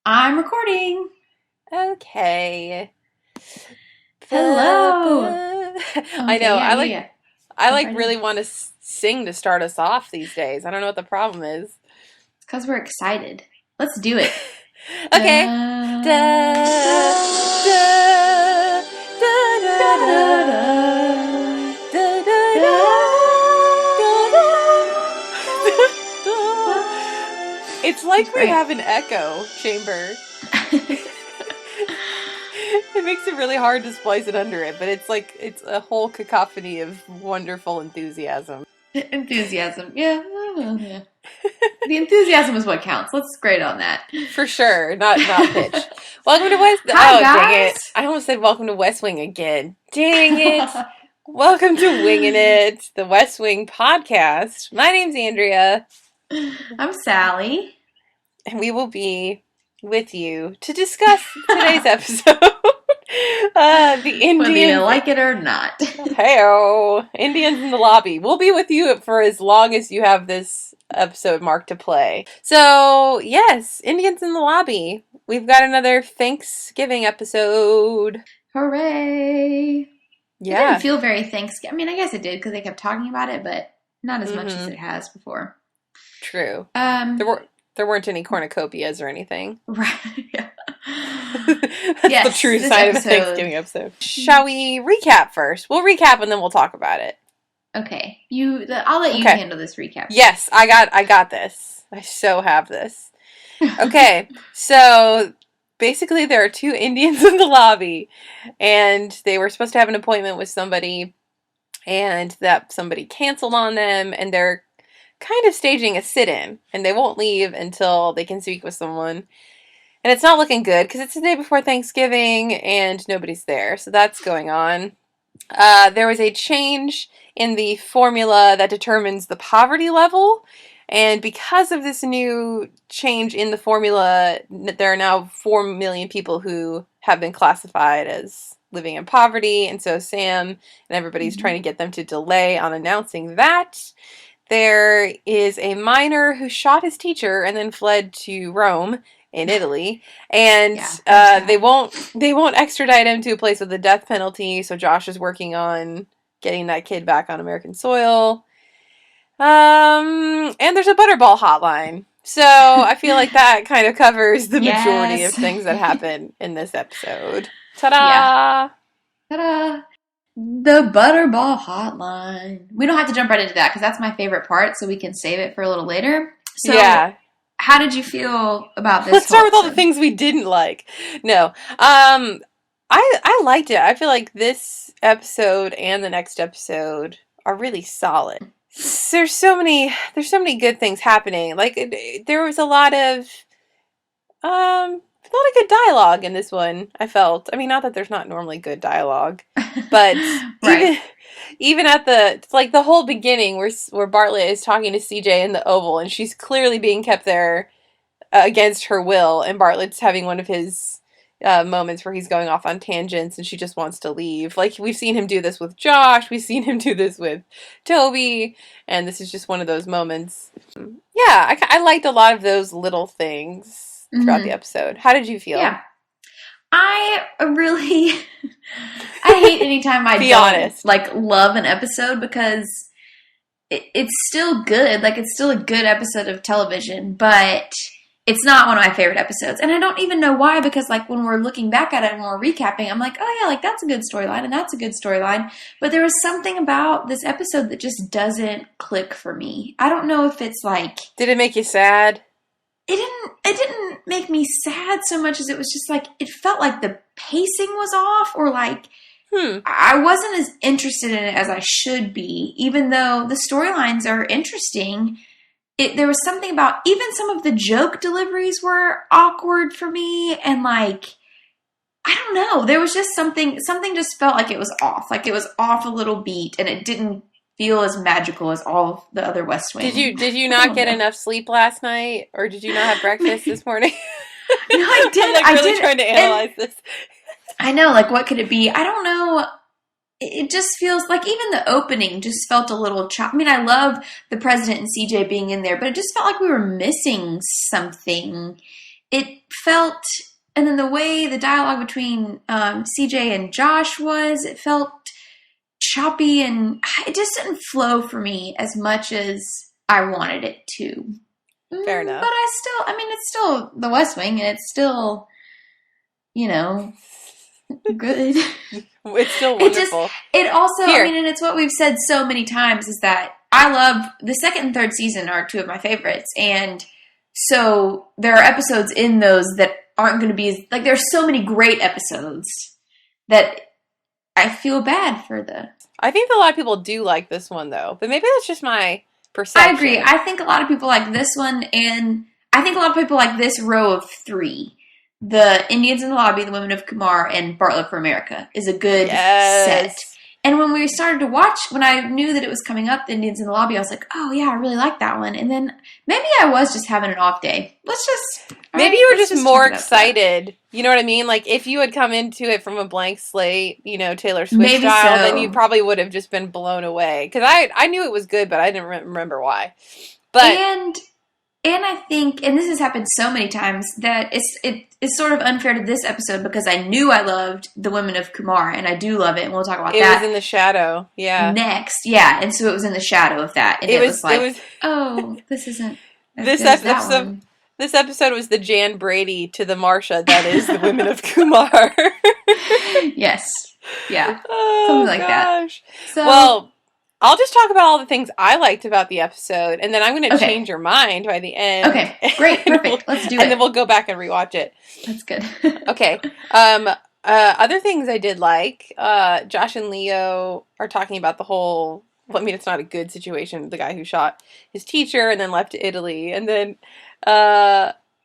I'm recording. Okay. Hello. I Okay, know. yeah, I yeah, like yeah. I Jump like right really in. want to sing to start us off these days. I don't know what the problem is. It's because we're excited. Let's do it. Okay. Da, Da da, da da da da, da, da da, da da da, da da da. da. It's That's like we great. have an echo chamber. It makes it really hard to splice it under it, but it's a whole cacophony of wonderful enthusiasm. Enthusiasm. Yeah. Yeah. The enthusiasm is what counts. Let's grade on that. For sure, not pitch. Welcome to West. Hi, Oh, dang it! guys. I almost said welcome to West Wing again. Dang it! Welcome to Wingin' It, the West Wing podcast. My name's Andrea, I'm Sally. and we will be with you to discuss today's episode. The Whether you Indians. like it or not. Heyo, Indians in the lobby. We'll be with you for as long as you have this episode marked to play. So, yes, Indians in the lobby. We've got another Thanksgiving episode. Hooray! It didn't Yeah. feel very Thanksgiving. I mean, I guess it did because they kept talking about it, but not as much as Mm-hmm. it has before. True. There Um, were there weren't any cornucopias or anything. right. Yeah. That's the Yes, true this sign of a episode. Thanksgiving episode. Shall we recap first? We'll recap and then we'll talk about it. Okay, I'll let you Okay. handle this recap. Yes, I got this. I so have this. Okay, so basically there are two Indians in the lobby, and they were supposed to have an appointment with somebody, and that somebody canceled on them, and they're kind of staging a sit-in, and they won't leave until they can speak with someone. And it's not looking good, because it's the day before Thanksgiving, and nobody's there, so that's going on. There was a change in the formula that determines the poverty level. And because of this new change in the formula, there are now 4 million people who have been classified as living in poverty. And so Sam and everybody's trying to get them to delay on announcing that. There is a minor who shot his teacher and then fled to Rome in Italy, and Yeah, there's that. they won't extradite him to a place with the death penalty. So Josh is working on getting that kid back on American soil. And there's a Butterball hotline. So I feel like that kind of covers the majority of Yes. things that happen in this episode. Yeah. Ta-da! Ta-da! The Butterball Hotline. We don't have to jump right into that because that's my favorite part, so we can save it for a little later. So, Yeah. how did you feel about this Let's whole start with all the episode? things we didn't like. No. I liked it. I feel like this episode and the next episode are really solid. There's so many good things happening. Like there was a lot of good dialogue in this one, I felt. I mean, not that there's not normally good dialogue, but Right. even at the whole beginning where Bartlett is talking to CJ in the Oval, and she's clearly being kept there against her will, and Bartlett's having one of his moments where he's going off on tangents and she just wants to leave. Like, we've seen him do this with Josh, we've seen him do this with Toby, and this is just one of those moments. Yeah, I liked a lot of those little things throughout the episode. How did you feel? Yeah. I really I hate anytime I Be don't honest. love an episode because it's still good. Like, it's still a good episode of television, but it's not one of my favorite episodes. And I don't even know why, because like when we're looking back at it and we're recapping, I'm like, oh yeah, like that's a good storyline and that's a good storyline. But there was something about this episode that just doesn't click for me. I don't know if it's like, Did it make you sad? it didn't make me sad so much as it was just like, it felt like the pacing was off, or like I wasn't as interested in it as I should be, even though the storylines are interesting. There was something about even some of the joke deliveries were awkward for me, and like, I don't know, there was just something just felt like it was off. Like it was off a little beat, and it didn't feel as magical as all of the other West Wing. Did you not get enough sleep last night, or did you not have breakfast this morning? No, I did. I'm really trying to analyze this. I know, like, what could it be? I don't know. It just feels like even the opening just felt a little I mean, I love the president and CJ being in there, but it just felt like we were missing something. it felt, and then the way the dialogue between CJ and Josh was, it felt choppy, and it just didn't flow for me as much as I wanted it to. Fair enough. But it's still The West Wing, and it's still, good. It's still wonderful. It also, and it's what we've said so many times, is that I love the second and third season are two of my favorites. And so there are episodes in those that aren't going to be like, there's so many great episodes that I feel bad for I think a lot of people do like this one though, but maybe that's just my perception. I agree. I think a lot of people like this one, and I think a lot of people like this row of three. The Indians in the Lobby, The Women of Kumar, and Bartlett for America is a good set. And when we started to watch, when I knew that it was coming up, The Indians in the Lobby, I was like, oh yeah, I really like that one. And then maybe I was just having an off day. Maybe you were just more excited. You know what I mean? Like, if you had come into it from a blank slate, Taylor Swift style, then you probably would have just been blown away. Because I knew it was good, but I didn't remember why. But And I think, and this has happened so many times, that it's sort of unfair to this episode because I knew I loved The Women of Kumar, and I do love it, and we'll talk about that. It was in the shadow, yeah. Next, yeah, and so it was in the shadow of that, and it was like, oh, this isn't as good as that one. This episode was the Jan Brady to the Marsha that is The Women of Kumar. Yes, yeah, something like that. So, well, I'll just talk about all the things I liked about the episode, and then I'm going to change your mind by the end. Okay, great, perfect. Let's do it. And then we'll go back and rewatch it. That's good. Okay. Other things I did like, Josh and Leo are talking about the whole, it's not a good situation, the guy who shot his teacher and then left to Italy. And then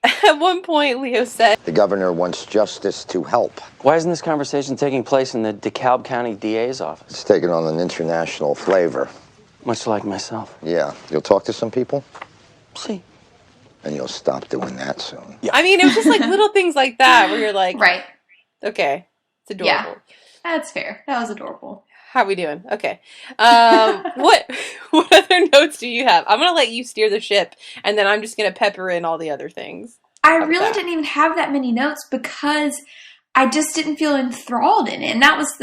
at one point, Leo said, the governor wants justice to help. Why isn't this conversation taking place in the DeKalb County DA's office? It's taking on an international flavor. Much like myself. Yeah. You'll talk to some people? See. And you'll stop doing that soon. Yeah. I mean, it was just like little things like that where you're like, right. Okay. It's adorable. Yeah. That's fair. That was adorable. How are we doing? Okay. What other notes do you have? I'm going to let you steer the ship, and then I'm just going to pepper in all the other things. I really didn't even have that many notes because I just didn't feel enthralled in it. And that was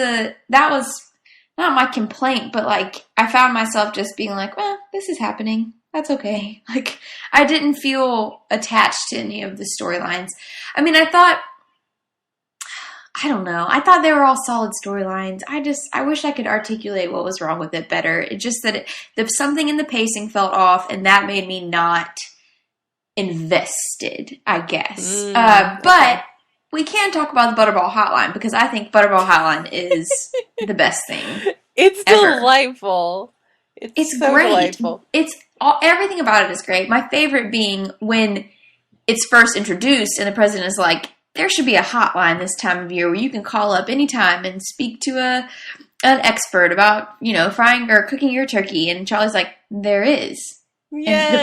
not my complaint, but like I found myself just being like, well, this is happening. That's okay. Like I didn't feel attached to any of the storylines. I mean, I thought they were all solid storylines. I wish I could articulate what was wrong with it better. It just that something in the pacing felt off, and that made me not invested, I guess. But we can talk about the Butterball Hotline because I think Butterball Hotline is the best thing. It's delightful. It's so great. Delightful. Everything about it is great. My favorite being when it's first introduced and the president is like, there should be a hotline this time of year where you can call up anytime and speak to an expert about, frying or cooking your turkey. And Charlie's like, there is. Yes. And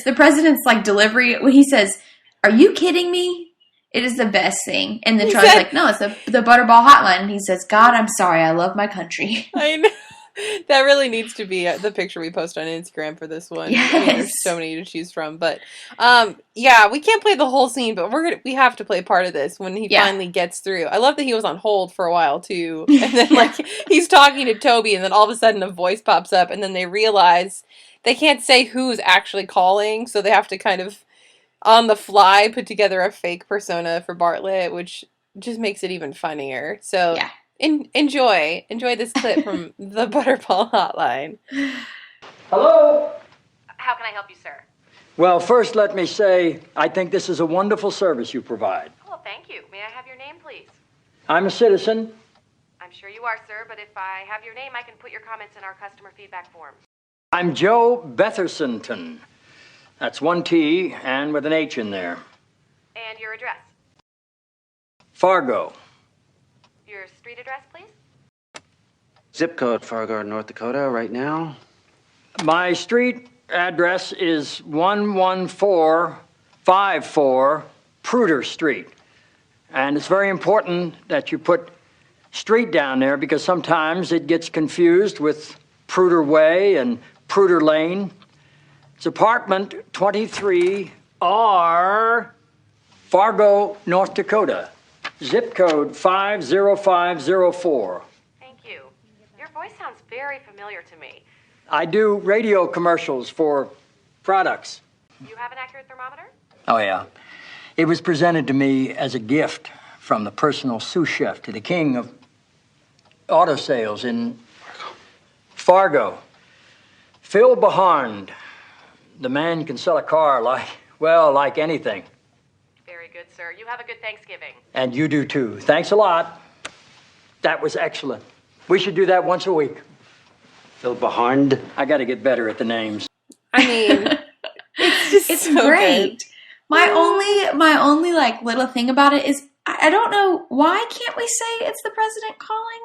the president's like delivery when he says, are you kidding me? It is the best thing. And then Charlie's like, no, it's the Butterball Hotline. And he says, God, I'm sorry. I love my country. I know. That really needs to be the picture we post on Instagram for this one. Yes. I mean, there's so many to choose from, but yeah, we can't play the whole scene, but we have to play part of this when he finally gets through. I love that he was on hold for a while too, and then he's talking to Toby, and then all of a sudden a voice pops up, and then they realize they can't say who's actually calling, so they have to kind of on the fly put together a fake persona for Bartlett, which just makes it even funnier. So yeah. Enjoy this clip from the Butterball Hotline. Hello? How can I help you, sir? Well, first let me say, I think this is a wonderful service you provide. Well, thank you. May I have your name, please? I'm a citizen. I'm sure you are, sir, but if I have your name, I can put your comments in our customer feedback form. I'm Joe Bethersonton. That's one T and with an H in there. And your address? Fargo. Your street address, please? Zip code Fargo, North Dakota, right now. My street address is 11454 Pruder Street. And it's very important that you put street down there because sometimes it gets confused with Pruder Way and Pruder Lane. It's apartment 23R4. Fargo, North Dakota. Zip code 50504. Thank you. Your voice sounds very familiar to me. I do radio commercials for products. You have an accurate thermometer? Oh, yeah. It was presented to me as a gift from the personal sous chef to the king of auto sales in Fargo. Phil Behand. The man can sell a car like anything. Very good, sir. You have a good Thanksgiving. And you do too. Thanks a lot. That was excellent. We should do that once a week. Phil Behand. I got to get better at the names. I mean, it's so great. Good. My only like little thing about it is I don't know, why can't we say it's the president calling?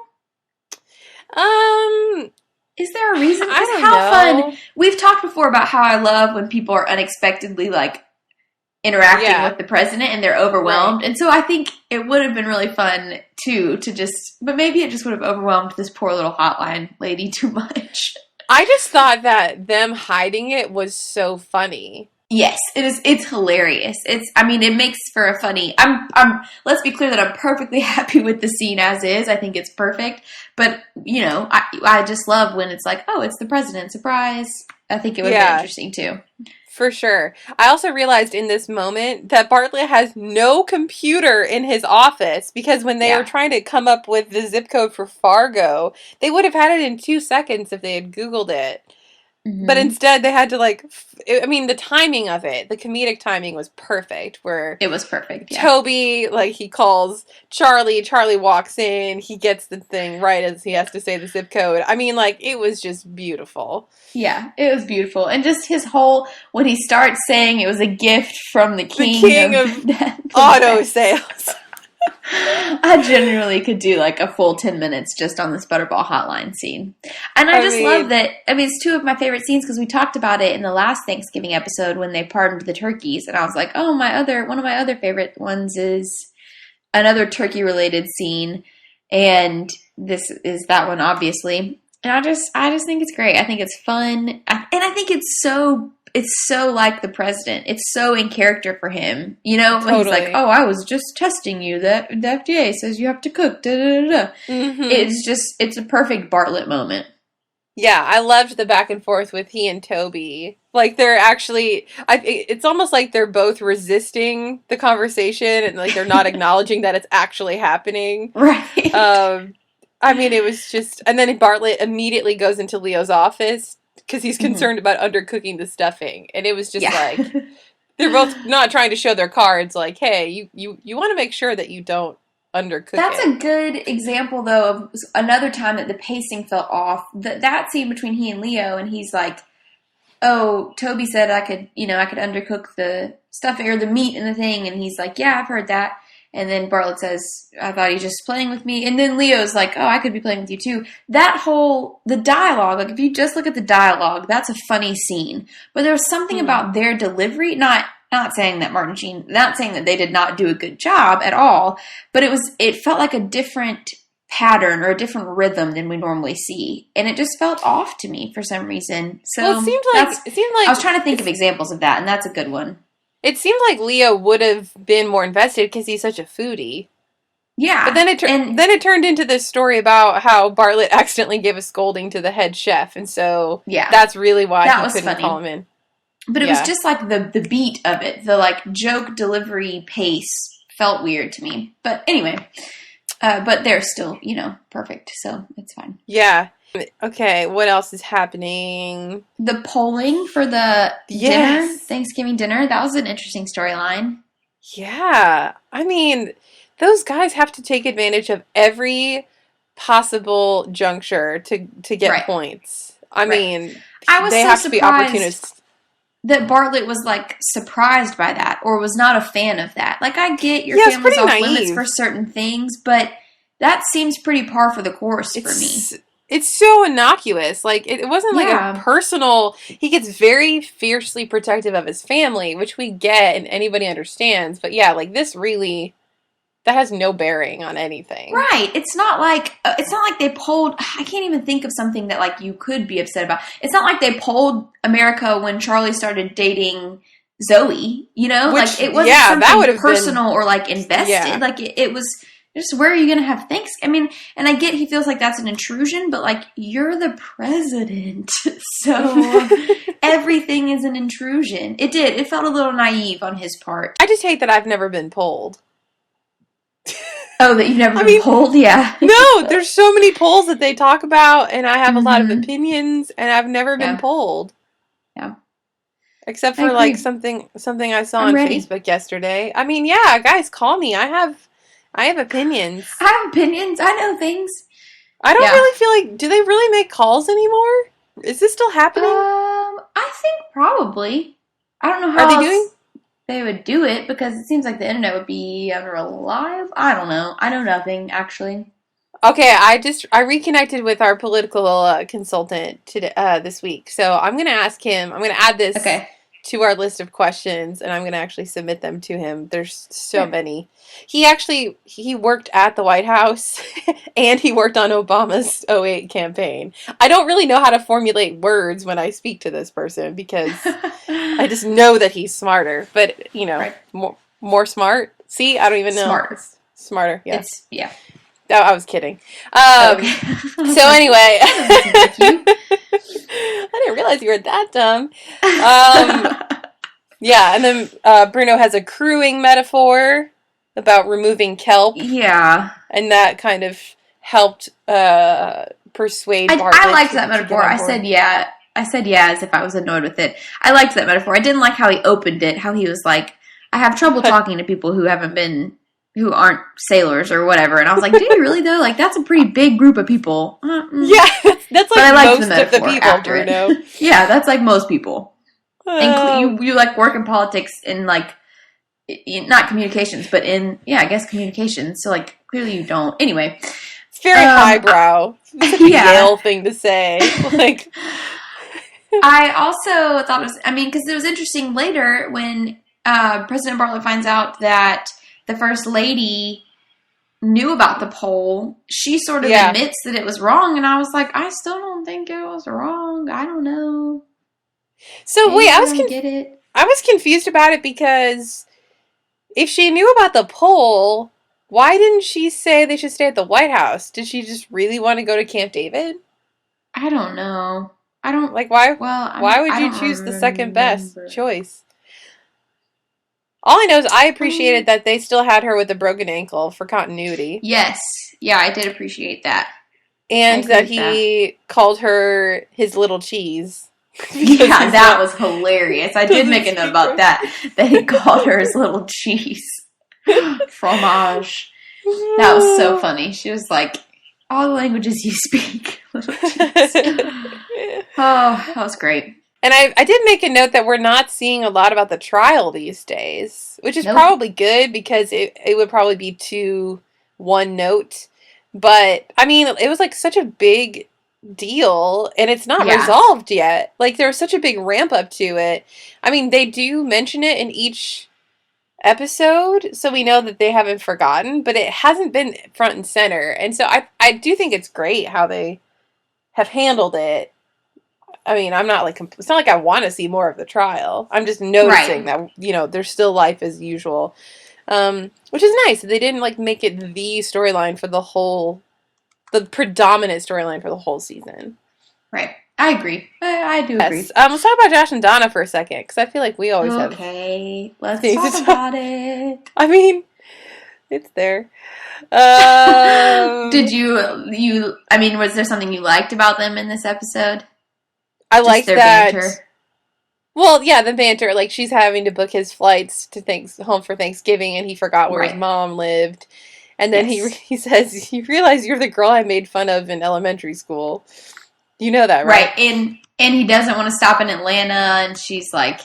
Is there a reason? I don't how know. fun. We've talked before about how I love when people are unexpectedly like interacting with the president and they're overwhelmed. Right. And so I think it would have been really fun too but maybe it just would have overwhelmed this poor little hotline lady too much. I just thought that them hiding it was so funny. Yes, it is. It's hilarious. It makes for a funny, let's be clear that I'm perfectly happy with the scene as is. I think it's perfect. But, I just love when it's like, oh, it's the president, surprise. I think it would be interesting too. For sure. I also realized in this moment that Bartlett has no computer in his office because when they were trying to come up with the zip code for Fargo, they would have had it in 2 seconds if they had Googled it. Mm-hmm. But instead, they had to, the timing of it, the comedic timing was perfect, where... It was perfect, yeah. Toby, he calls Charlie walks in, he gets the thing right as he has to say the zip code. It was just beautiful. Yeah, it was beautiful. And just his whole... When he starts saying it was a gift from the king of auto sales. I genuinely could do a full 10 minutes just on this Butterball hotline scene. And I love that. It's two of my favorite scenes because we talked about it in the last Thanksgiving episode when they pardoned the turkeys. And I was like, oh, one of my other favorite ones is another turkey related scene. And this is that one, obviously. And I just think it's great. I think it's fun. And I think it's so like the president. It's so in character for him. When he's like, oh, I was just testing you. The FDA says you have to cook. Da, da, da, da. Mm-hmm. It's a perfect Bartlett moment. Yeah, I loved the back and forth with he and Toby. They're actually, it's almost like they're both resisting the conversation and they're not acknowledging that it's actually happening. Right. It was just, and then Bartlett immediately goes into Leo's office because he's concerned about undercooking the stuffing. And it was just they're both not trying to show their cards hey, you want to make sure that you don't undercook That's a good example, though, of another time that the pacing felt off. That scene between he and Leo, and he's like, oh, Toby said I could undercook the stuffing or the meat and the thing. And he's like, yeah, I've heard that. And then Bartlett says, I thought he's just playing with me. And then Leo's like, oh, I could be playing with you too. The dialogue, if you just look at the dialogue, that's a funny scene. But there was something about their delivery, not saying that not saying that they did not do a good job at all, but it felt like a different pattern or a different rhythm than we normally see. And it just felt off to me for some reason. So it seemed like I was trying to think of examples of that, and that's a good one. It seemed like Leo would have been more invested because he's such a foodie. Yeah. But then it turned into this story about how Bartlett accidentally gave a scolding to the head chef. And so that's really why he couldn't call him in. But it was just the beat of it. The joke delivery pace felt weird to me. But anyway, but they're still, perfect. So it's fine. Yeah. Okay, what else is happening? The polling for the dinner, Thanksgiving dinner, that was an interesting storyline. Yeah. Those guys have to take advantage of every possible juncture to get points. They have to be opportunists. That Bartlett was surprised by that or was not a fan of that. I get your family's off limits for certain things, but that seems pretty par for the course for me. It's so innocuous. It wasn't a personal... He gets very fiercely protective of his family, which we get and anybody understands. But this really... That has no bearing on anything. Right. It's not like they polled... I can't even think of something that you could be upset about. It's not like they polled America when Charlie started dating Zoe, you know? Which, like, it wasn't that something would have personal been, or, like, invested. Like, it was just, where are you going to have thanks? I mean, and I get he feels like that's an intrusion, but, like, you're the president. So everything is an intrusion. It felt a little naive on his part. I just hate that I've never been polled. Oh, that you've never been polled? Yeah. No, there's so many polls that they talk about, and I have a lot of opinions, and I've never been polled. Yeah. Except for, like, something I saw on Facebook yesterday. I mean, yeah, guys, call me. I have opinions. I have opinions. I know things. I don't really feel like, do they really make calls anymore? Is this still happening? I think probably. I don't know how Are they doing? They would do it, because it seems like the internet would be unreliable. I don't know. I know nothing, actually. Okay, I reconnected with our political consultant today, this week. So I'm going to ask him, I'm going to add this to our list of questions, and I'm going to actually submit them to him. There's so many. He worked at the White House, and he worked on Obama's 2008 campaign. I don't really know how to formulate words when I speak to this person, because I just know that he's smarter. But, you know, more smart. See, I don't even know. Smarter, yeah. No, I was kidding. So anyway, I didn't realize you were that dumb. Yeah, and then Bruno has a crewing metaphor about removing kelp. Yeah. And that kind of helped persuade Bart. I liked that metaphor. I said yeah as if I was annoyed with it. I liked that metaphor. I didn't like how he opened it, how he was like, I have trouble talking to people who aren't sailors or whatever. And I was like, do you really though? Like, that's a pretty big group of people. Yeah, that's like most of the people, Bruno. Yeah, that's like most people. You like work in politics in like, not communications, but in, I guess communications. So like, clearly you don't. Anyway. It's very highbrow. It's such a Yale thing to say. Like, I also thought because it was interesting later when President Bartlett finds out that the First Lady knew about the poll, she sort of admits that it was wrong, and I was like, I still don't think it was wrong. I don't know. So maybe wait, I was confused about it, because if she knew about the poll, why didn't she say they should stay at the White House? Did she just really want to go to Camp David? I don't know. I don't like why. Well, why would you choose the second best choice? All I know is I appreciated that they still had her with a broken ankle for continuity. Yes. Yeah, I did appreciate that. And that he called her his little cheese. Yeah, that was hilarious. I did make a note about that he called her his little cheese. Fromage. That was so funny. She was like, all the languages you speak. Little cheese. Oh, that was great. And I did make a note that we're not seeing a lot about the trial these days, which is probably good, because it would probably be too one note. But, I mean, it was like such a big deal, and it's not resolved yet. Like, there was such a big ramp up to it. I mean, they do mention it in each episode, so we know that they haven't forgotten, but it hasn't been front and center. And so I do think it's great how they have handled it. I mean, I'm not like, it's not like I want to see more of the trial. I'm just noticing that, you know, there's still life as usual. Which is nice. They didn't like make it the storyline for the predominant storyline for the whole season. Right. I agree. I do agree. Let's talk about Josh and Donna for a second, because I feel like we always have. Okay, let's talk about it. I mean, it's there. Did was there something you liked about them in this episode? I liked their banter. Well, yeah, the banter. Like, she's having to book his flights to home for Thanksgiving, and he forgot where his mom lived. And then he says, "You realize you're the girl I made fun of in elementary school." You know that, right? Right. And he doesn't want to stop in Atlanta, and she's like,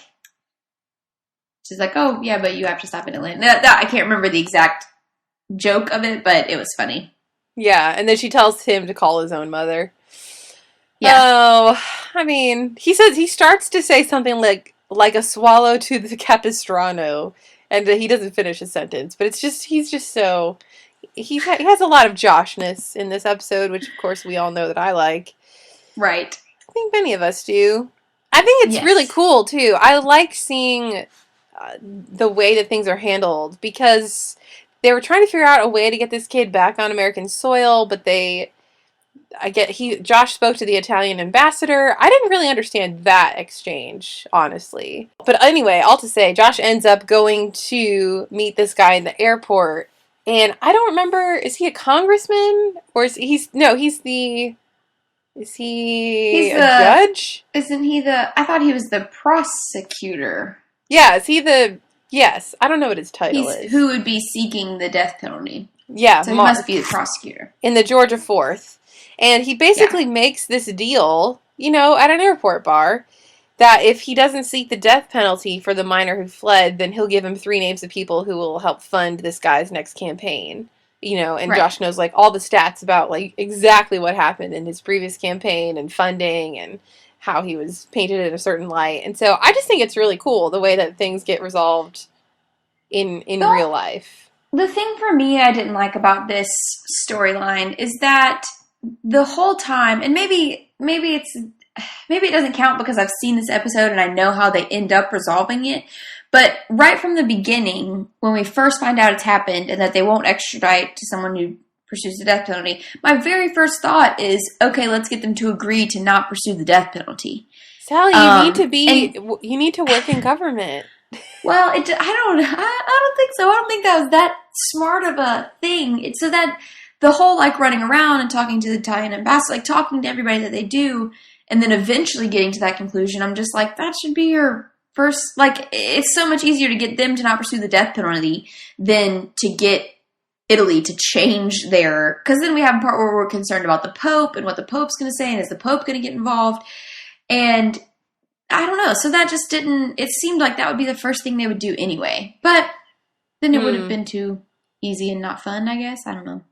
"Oh, yeah, but you have to stop in Atlanta." I can't remember the exact joke of it, but it was funny. Yeah, and then she tells him to call his own mother. Yeah. Oh, I mean, he starts to say something like a swallow to the Capistrano, and he doesn't finish his sentence. But he's just so, he has a lot of Joshness in this episode, which of course we all know that I like. Right. I think many of us do. I think it's really cool too. I like seeing the way that things are handled, because they were trying to figure out a way to get this kid back on American soil, but Josh spoke to the Italian ambassador. I didn't really understand that exchange, honestly. But anyway, all to say, Josh ends up going to meet this guy in the airport, and I don't remember, is he a congressman? Or is he a judge? Isn't he I thought he was the prosecutor. Yeah, yes, I don't know what his title is. Who would be seeking the death penalty. Yeah, so he must be the prosecutor. In the Georgia 4th. And he basically makes this deal, at an airport bar, that if he doesn't seek the death penalty for the minor who fled, then he'll give him 3 names of people who will help fund this guy's next campaign. And right. Josh knows, all the stats about, exactly what happened in his previous campaign and funding and how he was painted in a certain light. And so I just think it's really cool the way that things get resolved in real life. The thing for me I didn't like about this storyline is that the whole time, and maybe it doesn't count because I've seen this episode and I know how they end up resolving it, but right from the beginning, when we first find out it's happened and that they won't extradite to someone who pursues the death penalty, my very first thought is, okay, let's get them to agree to not pursue the death penalty. Sallie, you need to work in government. Well, I don't think so. I don't think that was that smart of a thing. It's so that the whole running around and talking to the Italian ambassador, talking to everybody that they do, and then eventually getting to that conclusion, I'm just that should be your first, it's so much easier to get them to not pursue the death penalty than to get Italy to change because then we have a part where we're concerned about the Pope and what the Pope's going to say, and is the Pope going to get involved? And I don't know. So that just it seemed like that would be the first thing they would do anyway. But then it would have been too easy and not fun, I guess. I don't know.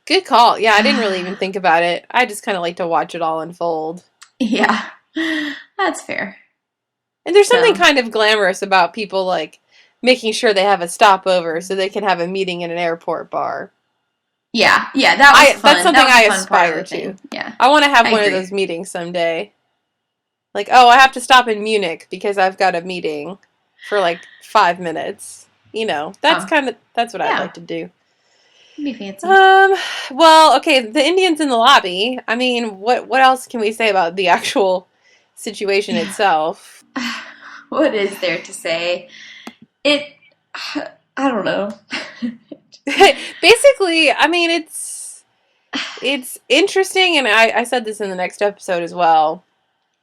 Good call. Yeah, I didn't really even think about it. I just kind of like to watch it all unfold. Yeah, that's fair. And there's something kind of glamorous about people making sure they have a stopover so they can have a meeting in an airport bar. Yeah, that was fun. That's something I aspire to. Yeah, I want to have one of those meetings someday. I have to stop in Munich because I've got a meeting for 5 minutes. That's what I'd like to do. Be fancy. Well, okay, the Indians in the lobby. I mean, what else can we say about the actual situation itself? What is there to say? I don't know. Basically, I mean, it's interesting, and I said this in the next episode as well,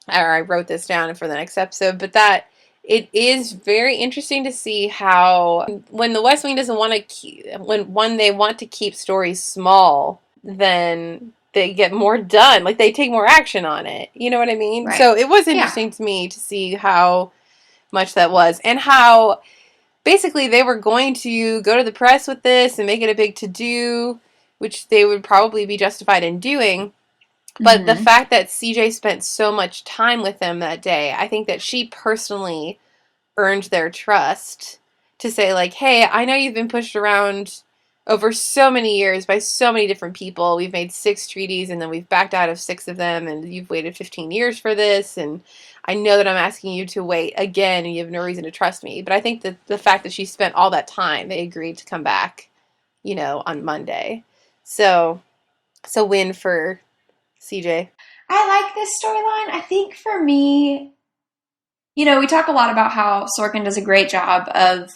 or I wrote this down for the next episode, but that it is very interesting to see how when the West Wing doesn't want to when they want to keep stories small, then they get more done. They take more action on it. You know what I mean? Right. So it was interesting to me to see how much that was, and how basically they were going to go to the press with this and make it a big to-do, which they would probably be justified in doing. But the fact that CJ spent so much time with them that day, I think that she personally earned their trust to say, hey, I know you've been pushed around over so many years by so many different people. We've made 6 treaties, and then we've backed out of 6 of them, and you've waited 15 years for this, and I know that I'm asking you to wait again, and you have no reason to trust me. But I think that the fact that she spent all that time, they agreed to come back, on Monday. So it's a win for CJ. I like this storyline. I think for me, we talk a lot about how Sorkin does a great job of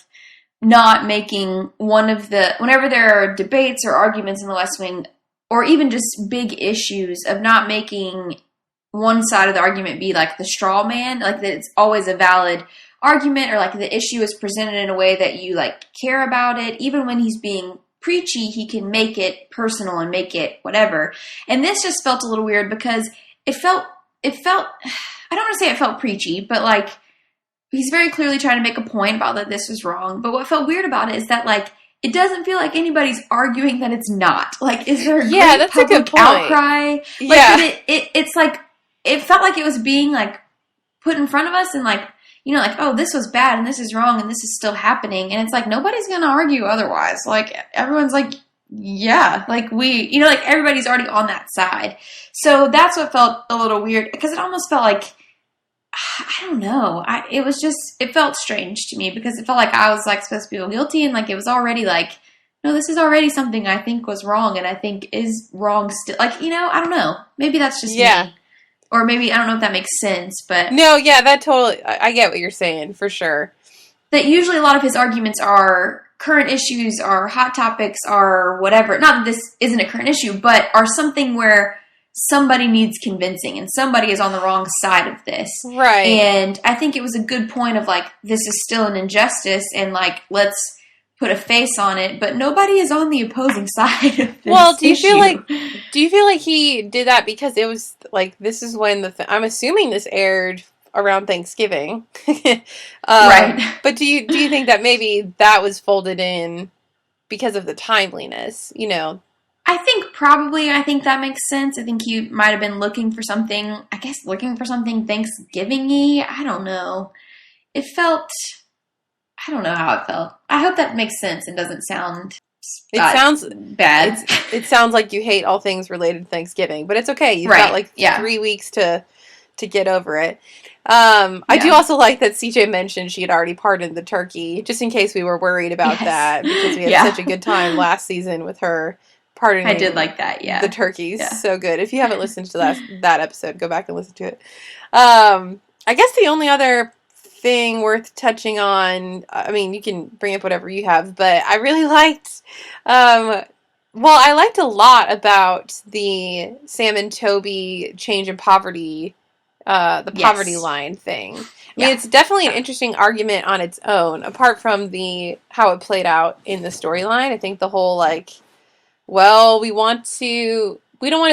not making whenever there are debates or arguments in the West Wing, or even just big issues, of not making one side of the argument be the straw man, that it's always a valid argument, or the issue is presented in a way that you care about it. Even when he's being preachy, he can make it personal and make it whatever. And this just felt a little weird because it felt, I don't want to say it felt preachy, but he's very clearly trying to make a point about that this was wrong. But what felt weird about it is that it doesn't feel like anybody's arguing that it's not. Is there a great that's public a good point. outcry? Yeah. It's it felt like it was being put in front of us and oh, this was bad and this is wrong and this is still happening. And it's nobody's going to argue otherwise. Everyone's yeah, everybody's already on that side. So that's what felt a little weird, because it almost felt I don't know. It felt strange to me because it felt like I was like supposed to feel guilty, and like it was already like, no, this is already something I think was wrong and I think is wrong still. Like, I don't know. Maybe that's just me. Or maybe, I don't know if that makes sense, but... No, yeah, that totally... I get what you're saying, for sure. That usually a lot of his arguments are current issues, are hot topics, are whatever. Not that this isn't a current issue, but are something where somebody needs convincing and somebody is on the wrong side of this. Right. And I think it was a good point of, like, this is still an injustice and, like, let's put a face on it, but nobody is on the opposing side of this Well, do you issue. feel like he did that because it was like this is when I'm assuming this aired around Thanksgiving, right? But do you think that maybe that was folded in because of the timeliness? I think probably. I think that makes sense. I think you might have been looking for something. I guess looking for something Thanksgiving-y. I don't know. It felt. I don't know how it felt. I hope that makes sense and doesn't sound... It sounds bad. It sounds like you hate all things related to Thanksgiving, but it's okay. You've got like 3 weeks to get over it. I do also like that CJ mentioned she had already pardoned the turkey, just in case we were worried about that, because we had such a good time last season with her pardoning. I did like that, the turkeys. Yeah. So good. If you haven't listened to that episode, go back and listen to it. I guess the only other thing worth touching on, I mean, you can bring up whatever you have, but I really liked, I liked a lot about the Sam and Toby change in poverty, the poverty line thing. I mean, it's definitely an interesting argument on its own, apart from how it played out in the storyline. I think the whole, like, well, we don't want to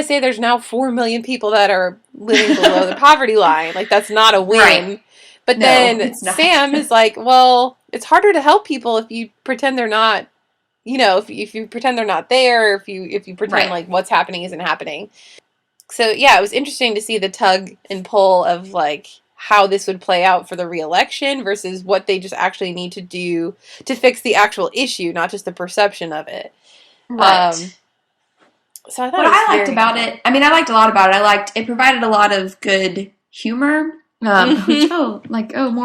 say there's now 4 million people that are living below the poverty line. Like, that's not a win. Right. But then Sam is like, well, it's harder to help people if you pretend they're not, if you pretend they're not there, if you pretend like what's happening isn't happening. So, yeah, it was interesting to see the tug and pull of, like, how this would play out for the re-election versus what they just actually need to do to fix the actual issue, not just the perception of it. Right. So I thought what I liked about it, I mean, I liked a lot about it. It provided a lot of good humor. More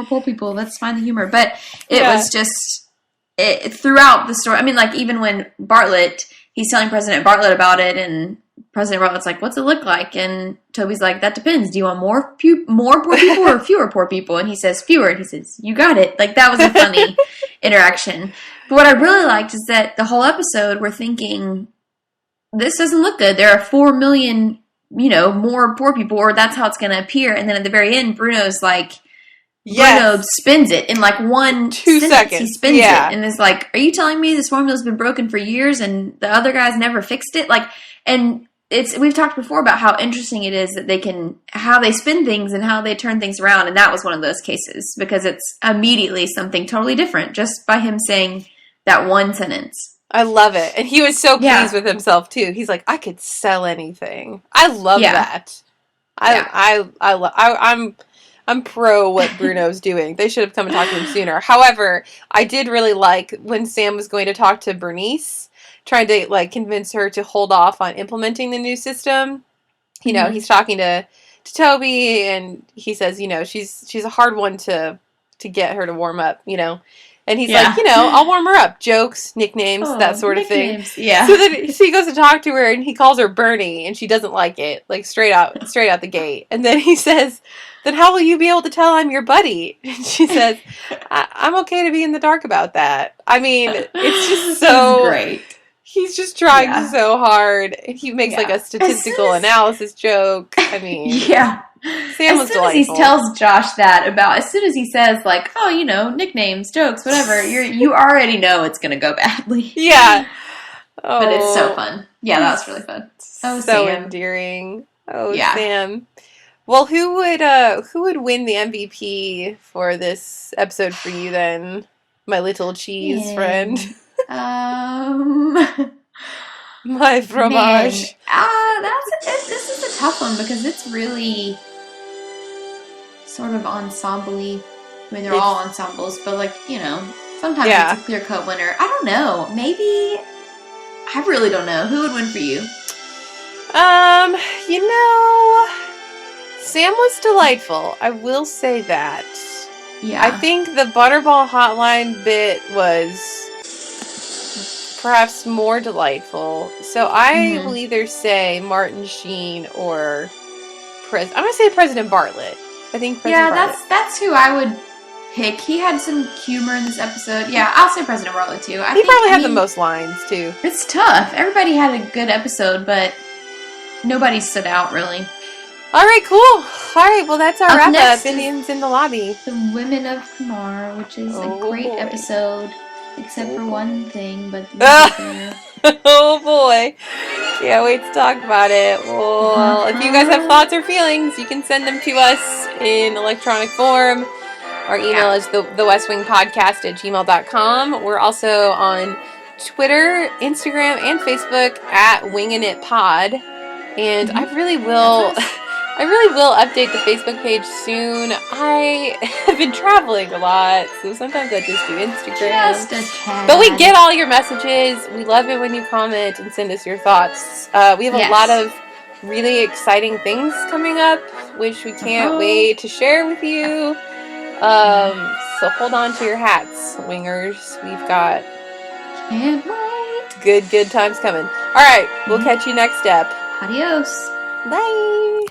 poor people, let's find the humor. But it was just, throughout the story, I mean, like, even when he's telling President Bartlett about it, and President Bartlett's like, what's it look like? And Toby's like, that depends. Do you want more poor people or fewer poor people? And he says, fewer. And he says, you got it. Like, that was a funny interaction. But what I really liked is that the whole episode, we're thinking, this doesn't look good. There are 4 million more poor people, or that's how it's going to appear. And then at the very end, Bruno's like, Bruno spins it in like 2 seconds. He spins it and is like, are you telling me this formula's been broken for years and the other guys never fixed it? Like, and we've talked before about how interesting it is that how they spin things and how they turn things around. And that was one of those cases because it's immediately something totally different just by him saying that one sentence. I love it. And he was so pleased with himself, too. He's like, I could sell anything. I love that. I'm pro what Bruno's doing. They should have come and talked to him sooner. However, I did really like when Sam was going to talk to Bernice, trying to, like, convince her to hold off on implementing the new system. He's talking to Toby, and he says, she's a hard one to get her to warm up, And he's like, I'll warm her up. Jokes, nicknames, that sort of thing. Yeah. So then he goes to talk to her, and he calls her Bernie, and she doesn't like it, like straight out the gate. And then he says, then how will you be able to tell I'm your buddy? And she says, I'm okay to be in the dark about that. I mean, it's just so great. He's just trying so hard. And he makes like a statistical analysis joke. I mean, Sam was delightful. As soon as he tells Josh as soon as he says, like, oh, nicknames, jokes, whatever, you already know it's going to go badly. Yeah. But it's so fun. Yeah, that was really fun. Oh, so Sam. Endearing. Oh, Sam. Well, who would win the MVP for this episode for you then, my little cheese friend? My fromage. This is a tough one because it's really sort of ensemble-y. I mean, they're all ensembles, but sometimes it's a clear-cut winner. I don't know. Maybe, I really don't know. Who would win for you? Sam was delightful. I will say that. Yeah. I think the Butterball Hotline bit was perhaps more delightful. So I will either say Martin Sheen or I'm going to say President Bartlett. I think President Bartlett. That's who I would pick. He had some humor in this episode. Yeah, I'll say President Bartlett too. He probably had the most lines too. It's tough. Everybody had a good episode, but nobody stood out really. All right, cool. All right, well, that's our wrap-up. Indians in the Lobby. The Women of Kumar, which is a great episode, except for one thing, but oh, boy. Can't wait to talk about it. Well, if you guys have thoughts or feelings, you can send them to us in electronic form. Our email is TheWestWingPodcast@gmail.com. We're also on Twitter, Instagram, and Facebook at Wingin It Pod. And I really will update the Facebook page soon. I have been traveling a lot, so sometimes I just do Instagram. Just a tad. But we get all your messages. We love it when you comment and send us your thoughts. We have a lot of really exciting things coming up, which we can't wait to share with you. So hold on to your hats, wingers. We've got can't wait. Good times coming. All right, we'll catch you next step. Adios. Bye.